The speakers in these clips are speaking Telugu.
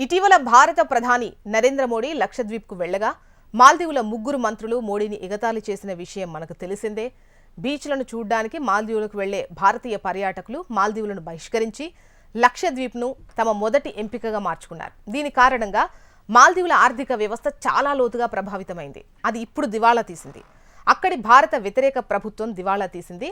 ఇటీవల భారత ప్రధాని నరేంద్ర మోడీ లక్షద్వీప్కు వెళ్లగా మాల్దీవుల ముగ్గురు మంత్రులు మోడీని ఎగతాళి చేసిన విషయం మనకు తెలిసిందే. బీచ్లను చూడడానికి మాల్దీవులకు వెళ్లే భారతీయ పర్యాటకులు మాల్దీవులను బహిష్కరించి లక్షద్వీప్ను తమ మొదటి ఎంపికగా మార్చుకున్నారు. దీని కారణంగా మాల్దీవుల ఆర్థిక వ్యవస్థ చాలా లోతుగా ప్రభావితమైంది. అది ఇప్పుడు దివాళా తీసింది. అక్కడి భారత వ్యతిరేక ప్రభుత్వం దివాళా తీసింది.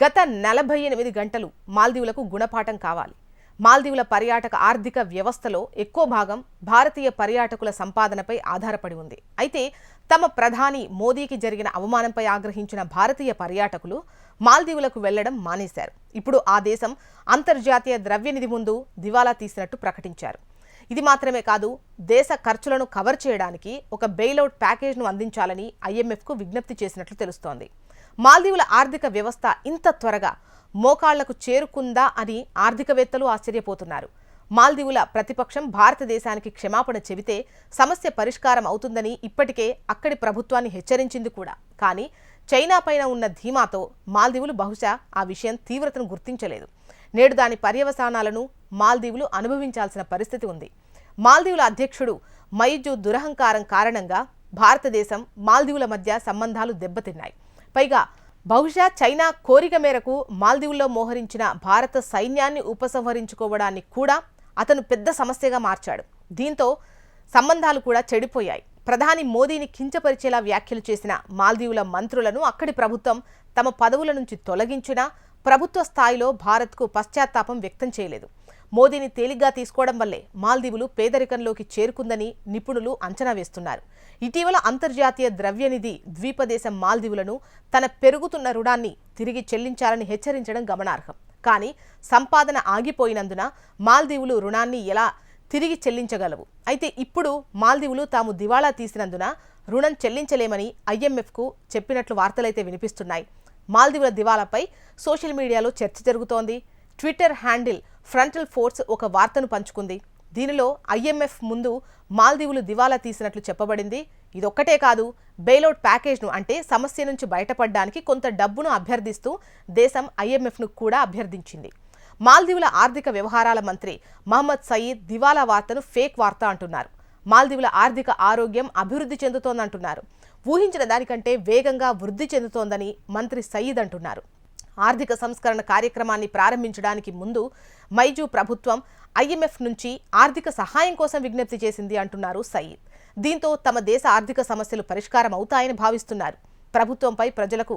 గత 48 గంటలు మాల్దీవులకు గుణపాఠం కావాలి. మాల్దీవుల పర్యాటక ఆర్థిక వ్యవస్థలో ఎక్కువ భాగం భారతీయ పర్యాటకుల సంపాదనపై ఆధారపడి ఉంది. అయితే తమ ప్రధాని మోదీకి జరిగిన అవమానంపై ఆగ్రహించిన భారతీయ పర్యాటకులు మాల్దీవులకు వెళ్లడం మానేశారు. ఇప్పుడు ఆ దేశం అంతర్జాతీయ ద్రవ్యనిధి ముందు దివాలా తీసినట్టు ప్రకటించారు. ఇది మాత్రమే కాదు, దేశ ఖర్చులను కవర్ చేయడానికి ఒక బెయిలౌట్ ప్యాకేజ్ను అందించాలని ఐఎంఎఫ్కు విజ్ఞప్తి చేసినట్లు తెలుస్తోంది. మాల్దీవుల ఆర్థిక వ్యవస్థ ఇంత త్వరగా మోకాళ్లకు చేరుకుందా అని ఆర్థికవేత్తలు ఆశ్చర్యపోతున్నారు. మాల్దీవుల ప్రతిపక్షం భారతదేశానికి క్షమాపణ చెబితే సమస్య పరిష్కారం అవుతుందని ఇప్పటికే అక్కడి ప్రభుత్వాన్ని హెచ్చరించింది కూడా. కానీ చైనా పైన ఉన్న ధీమాతో మాల్దీవులు బహుశా ఆ విషయం తీవ్రతను గుర్తించలేదు. నేడు దాని పర్యవసానాలను మాల్దీవులు అనుభవించాల్సిన పరిస్థితి ఉంది. మాల్దీవుల అధ్యక్షుడు మైజు దురహంకారం కారణంగా భారతదేశం మాల్దీవుల మధ్య సంబంధాలు దెబ్బతిన్నాయి. పైగా బహుశా చైనా కోరిక మేరకు మాల్దీవుల్లో మోహరించిన భారత సైన్యాన్ని ఉపసంహరించుకోవడాన్ని కూడా అతను పెద్ద సమస్యగా మార్చాడు. దీంతో సంబంధాలు కూడా చెడిపోయాయి. ప్రధాని మోదీని కించపరిచేలా వ్యాఖ్యలు చేసిన మాల్దీవుల మంత్రులను అక్కడి ప్రభుత్వం తమ పదవుల నుంచి తొలగించినా ప్రభుత్వ స్థాయిలో భారత్కు పశ్చాత్తాపం వ్యక్తం చేయలేదు. మోదీని తేలిగ్గా తీసుకోవడం వల్లే మాల్దీవులు పేదరికంలోకి చేరుకుందని నిపుణులు అంచనా వేస్తున్నారు. ఇటీవల అంతర్జాతీయ ద్రవ్యనిధి ద్వీపదేశం మాల్దీవులను తన పెరుగుతున్న రుణాన్ని తిరిగి చెల్లించాలని హెచ్చరించడం గమనార్హం. కానీ సంపాదన ఆగిపోయినందున మాల్దీవులు రుణాన్ని ఎలా తిరిగి చెల్లించగలవు? అయితే ఇప్పుడు మాల్దీవులు తాము దివాళా తీసినందున రుణం చెల్లించలేమని ఐఎంఎఫ్కు చెప్పినట్లు వార్తలైతే వినిపిస్తున్నాయి. మాల్దీవుల దివాళాపై సోషల్ మీడియాలో చర్చ జరుగుతోంది. ట్విట్టర్ హ్యాండిల్ ఫ్రంటల్ ఫోర్స్ ఒక వార్తను పంచుకుంది. దీనిలో ఐఎంఎఫ్ ముందు మాల్దీవులు దివాలా తీసినట్లు చెప్పబడింది. ఇదొక్కటే కాదు, బెయిలౌట్ ప్యాకేజ్ను అంటే సమస్య నుంచి బయటపడడానికి కొంత డబ్బును అభ్యర్థిస్తూ దేశం ఐఎంఎఫ్ను కూడా అభ్యర్థించింది. మాల్దీవుల ఆర్థిక వ్యవహారాల మంత్రి మహమ్మద్ సయీద్ దివాలా వార్తను ఫేక్ వార్త అంటున్నారు. మాల్దీవుల ఆర్థిక ఆరోగ్యం అభివృద్ధి చెందుతోందంటున్నారు. ఊహించిన దానికంటే వేగంగా వృద్ధి చెందుతోందని మంత్రి సయీద్ అంటున్నారు. ఆర్థిక సంస్కరణ కార్యక్రమాన్ని ప్రారంభించడానికి ముందు మైజు ప్రభుత్వం ఐఎంఎఫ్ నుంచి ఆర్థిక సహాయం కోసం విజ్ఞప్తి చేసింది అంటున్నారు సయీద్. దీంతో తమ దేశ ఆర్థిక సమస్యలు పరిష్కారం అవుతాయని భావిస్తున్నారు. ప్రభుత్వంపై ప్రజలకు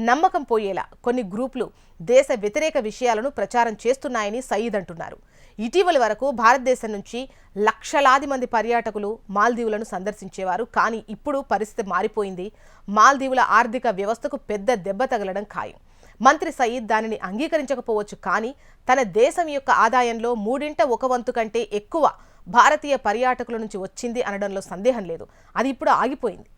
నమ్మకం పోయేలా కొన్ని గ్రూపులు దేశ వ్యతిరేక విషయాలను ప్రచారం చేస్తున్నాయని సయీద్ అంటున్నారు. ఇటీవలి వరకు భారతదేశం నుంచి లక్షలాది మంది పర్యాటకులు మాల్దీవులను సందర్శించేవారు. కానీ ఇప్పుడు పరిస్థితి మారిపోయింది. మాల్దీవుల ఆర్థిక వ్యవస్థకు పెద్ద దెబ్బ తగలడం ఖాయం. మంత్రి సయీద్ దానిని అంగీకరించకపోవచ్చు, కానీ తన దేశం యొక్క ఆదాయంలో 1/3 కంటే ఎక్కువ భారతీయ పర్యాటకుల నుంచి వచ్చింది అనడంలో సందేహం లేదు. అది ఇప్పుడు ఆగిపోయింది.